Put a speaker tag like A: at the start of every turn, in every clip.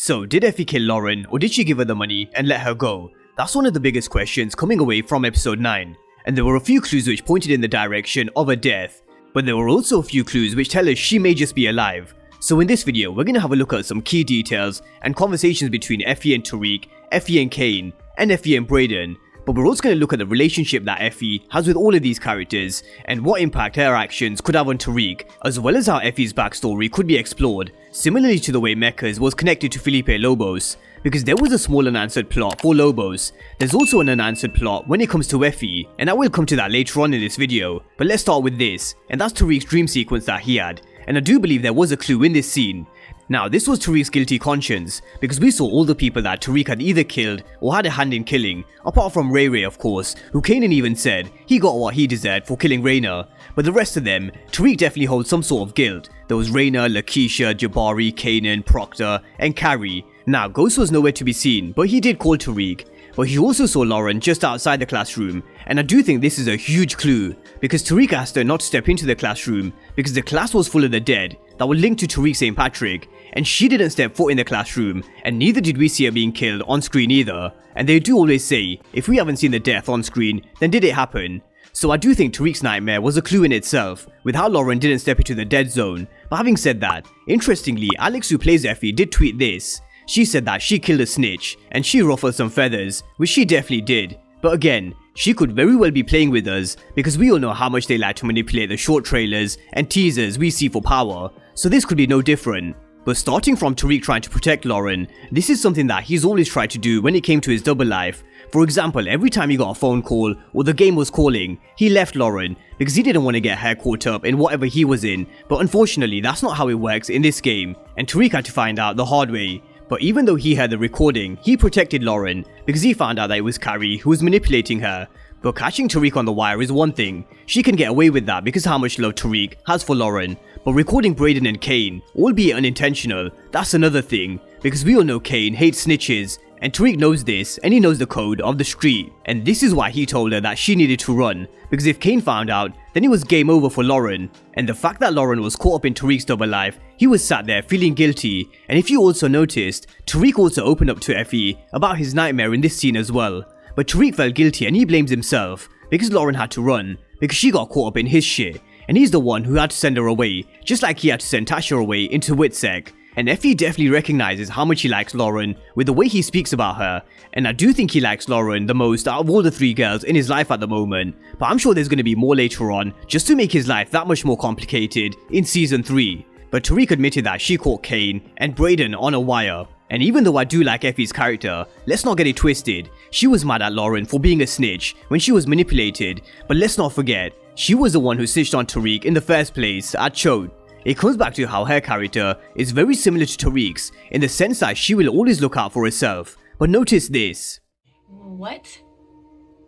A: So did Effie kill Lauren, or did she give her the money and let her go? That's one of the biggest questions coming away from episode 9. And there were a few clues which pointed in the direction of her death. But there were also a few clues which tell us she may just be alive. So in this video, we're going to have a look at some key details and conversations between Effie and Tariq, Effie and Cane, and Effie and Brayden. But we're also going to look at the relationship that Effie has with all of these characters, and what impact her actions could have on Tariq, as well as how Effie's backstory could be explored, similarly to the way Mecca's was connected to Felipe Lobos. Because there was a small unanswered plot for Lobos, there's also an unanswered plot when it comes to Effie, and I will come to that later on in this video. But let's start with this, and that's Tariq's dream sequence that he had, and I do believe there was a clue in this scene. Now, this was Tariq's guilty conscience, because we saw all the people that Tariq had either killed or had a hand in killing, apart from Ray Ray of course, who Kanan even said he got what he deserved for killing Raina. But the rest of them, Tariq definitely holds some sort of guilt. There was Raina, Lakeisha, Jabari, Kanan, Proctor, and Carrie. Now, Ghost was nowhere to be seen, but he did call Tariq. But he also saw Lauren just outside the classroom, and I do think this is a huge clue, because Tariq asked her not to step into the classroom because the class was full of the dead that were linked to Tariq St. Patrick, and she didn't step foot in the classroom, and neither did we see her being killed on screen either. And they do always say, if we haven't seen the death on screen, then did it happen? So I do think Tariq's nightmare was a clue in itself, with how Lauren didn't step into the dead zone. But having said that, interestingly, Alex, who plays Effie, did tweet this. She said that she killed a snitch, and she ruffled some feathers, which she definitely did. But again, she could very well be playing with us, because we all know how much they like to manipulate the short trailers and teasers we see for power, so this could be no different. But starting from Tariq trying to protect Lauren, this is something that he's always tried to do when it came to his double life. For example, every time he got a phone call or the game was calling, he left Lauren because he didn't want to get her caught up in whatever he was in. But unfortunately, that's not how it works in this game, and Tariq had to find out the hard way. But even though he heard the recording, he protected Lauren because he found out that it was Carrie who was manipulating her. But catching Tariq on the wire is one thing. She can get away with that because how much love Tariq has for Lauren. But recording Brayden and Cane, albeit unintentional, that's another thing. Because we all know Cane hates snitches, and Tariq knows this, and he knows the code of the street. And this is why he told her that she needed to run, because if Cane found out, then it was game over for Lauren. And the fact that Lauren was caught up in Tariq's double life, he was sat there feeling guilty. And if you also noticed, Tariq also opened up to Effie about his nightmare in this scene as well. But Tariq felt guilty and he blames himself, because Lauren had to run, because she got caught up in his shit. And he's the one who had to send her away, just like he had to send Tasha away into Witsec. And Effie definitely recognizes how much he likes Lauren with the way he speaks about her. And I do think he likes Lauren the most out of all the 3 girls in his life at the moment. But I'm sure there's going to be more later on, just to make his life that much more complicated in season 3. But Tariq admitted that she caught Cane and Brayden on a wire. And even though I do like Effie's character, let's not get it twisted. She was mad at Lauren for being a snitch when she was manipulated. But let's not forget, she was the one who snitched on Tariq in the first place at Chode. It comes back to how her character is very similar to Tariq's in the sense that she will always look out for herself. But notice this.
B: What?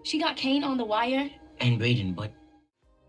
B: She got Cane on the wire?
C: And Brayden, but...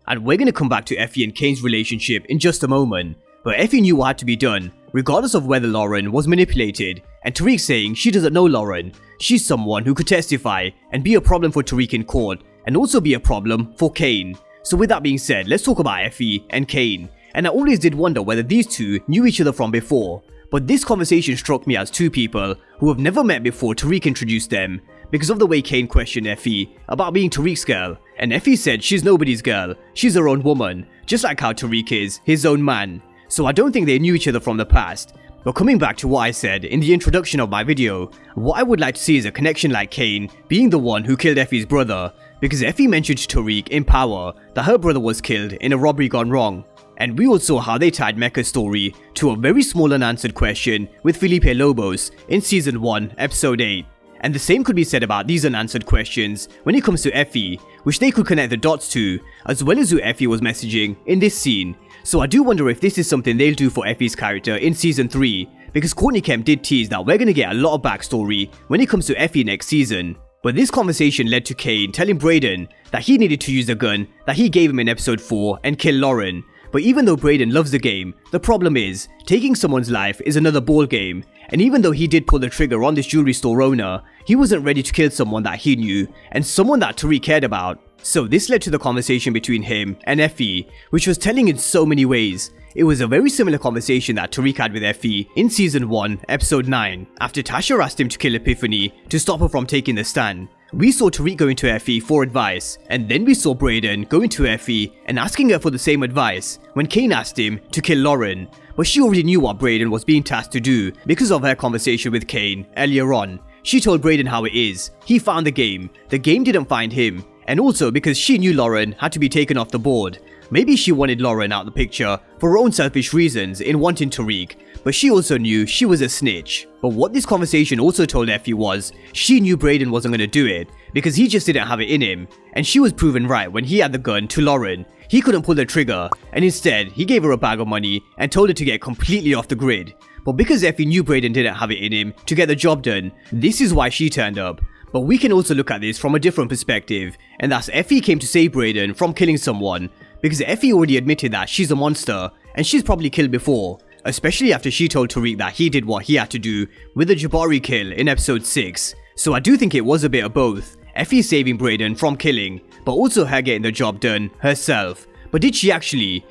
A: And we're gonna come back to Effie and Kane's relationship in just a moment. But Effie knew what had to be done, regardless of whether Lauren was manipulated. And Tariq saying she doesn't know Lauren. She's someone who could testify and be a problem for Tariq in court, and also be a problem for Cane. So with that being said, let's talk about Effie and Cane. And I always did wonder whether these two knew each other from before. But this conversation struck me as 2 people who have never met before Tariq introduced them, because of the way Cane questioned Effie about being Tariq's girl. And Effie said she's nobody's girl, she's her own woman, just like how Tariq is his own man. So I don't think they knew each other from the past. But coming back to what I said in the introduction of my video, what I would like to see is a connection like Cane being the one who killed Effie's brother, because Effie mentioned to Tariq in Power that her brother was killed in a robbery gone wrong. And we all saw how they tied Mecca's story to a very small unanswered question with Felipe Lobos in season 1 episode 8. And the same could be said about these unanswered questions when it comes to Effie, which they could connect the dots to, as well as who Effie was messaging in this scene. So I do wonder if this is something they'll do for Effie's character in season 3, because Courtney Kemp did tease that we're gonna get a lot of backstory when it comes to Effie next season. But this conversation led to Cane telling Brayden that he needed to use the gun that he gave him in episode 4 and kill Lauren. But even though Brayden loves the game, the problem is, taking someone's life is another ball game. And even though he did pull the trigger on this jewelry store owner, he wasn't ready to kill someone that he knew, and someone that Tariq cared about. So this led to the conversation between him and Effie, which was telling in so many ways. It was a very similar conversation that Tariq had with Effie in season 1, episode 9, after Tasha asked him to kill Epiphany to stop her from taking the stand. We saw Tariq going to Effie for advice, and then we saw Brayden going to Effie and asking her for the same advice when Cane asked him to kill Lauren. But she already knew what Brayden was being tasked to do because of her conversation with Cane earlier on. She told Brayden how it is. He found the game didn't find him, and also because she knew Lauren had to be taken off the board. Maybe she wanted Lauren out of the picture for her own selfish reasons in wanting Tariq, but she also knew she was a snitch. But what this conversation also told Effie was, she knew Brayden wasn't going to do it, because he just didn't have it in him, and she was proven right when he had the gun to Lauren. He couldn't pull the trigger, and instead, he gave her a bag of money and told her to get completely off the grid. But because Effie knew Brayden didn't have it in him to get the job done, this is why she turned up. But we can also look at this from a different perspective, and that's Effie came to save Brayden from killing someone, because Effie already admitted that she's a monster, and she's probably killed before, especially after she told Tariq that he did what he had to do with the Jabari kill in episode 6. So I do think it was a bit of both, Effie saving Brayden from killing, but also her getting the job done herself. But did she actually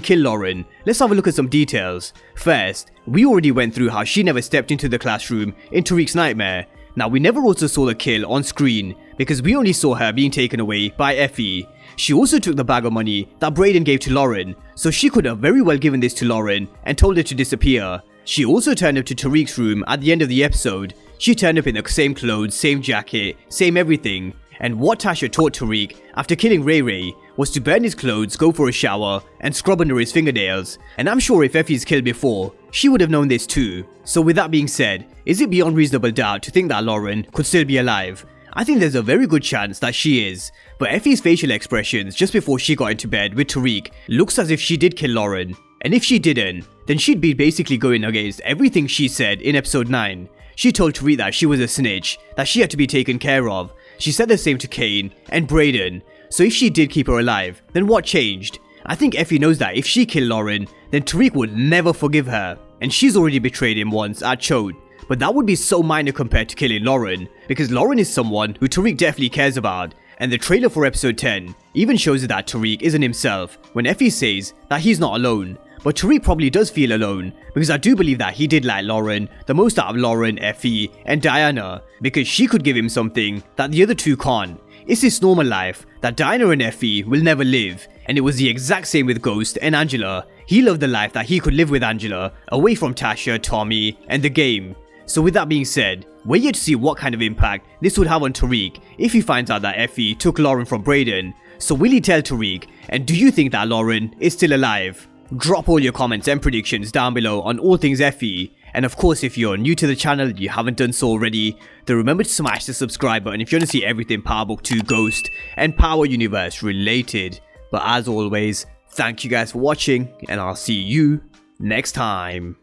A: kill Lauren? Let's have a look at some details. First, we already went through how she never stepped into the classroom in Tariq's nightmare. Now we never also saw the kill on screen, because we only saw her being taken away by Effie. She also took the bag of money that Brayden gave to Lauren, so she could have very well given this to Lauren and told her to disappear. She also turned up to Tariq's room at the end of the episode. She turned up in the same clothes, same jacket, same everything. And what Tasha taught Tariq after killing Ray Ray was to burn his clothes, go for a shower, and scrub under his fingernails. And I'm sure if Effie's killed before, she would have known this too. So with that being said, is it beyond reasonable doubt to think that Lauren could still be alive? I think there's a very good chance that she is, but Effie's facial expressions just before she got into bed with Tariq looks as if she did kill Lauren. And if she didn't, then she'd be basically going against everything she said in episode 9. She told Tariq that she was a snitch, that she had to be taken care of. She said the same to Cane and Brayden. So if she did keep her alive, then what changed? I think Effie knows that if she killed Lauren, then Tariq would never forgive her. And she's already betrayed him once at Choate. But that would be so minor compared to killing Lauren, because Lauren is someone who Tariq definitely cares about. And the trailer for episode 10 even shows that Tariq isn't himself when Effie says that he's not alone. But Tariq probably does feel alone, because I do believe that he did like Lauren the most out of Lauren, Effie, and Diana, because she could give him something that the other two can't. It's this normal life that Diana and Effie will never live, and it was the exact same with Ghost and Angela. He loved the life that he could live with Angela, away from Tasha, Tommy, and the game. So with that being said, we're yet to see what kind of impact this would have on Tariq if he finds out that Effie took Lauren from Brayden. So will he tell Tariq, and do you think that Lauren is still alive? Drop all your comments and predictions down below on all things Effie. And of course, if you're new to the channel and you haven't done so already, then remember to smash the subscribe button if you want to see everything Power Book 2 Ghost and Power Universe related. But as always, thank you guys for watching, and I'll see you next time.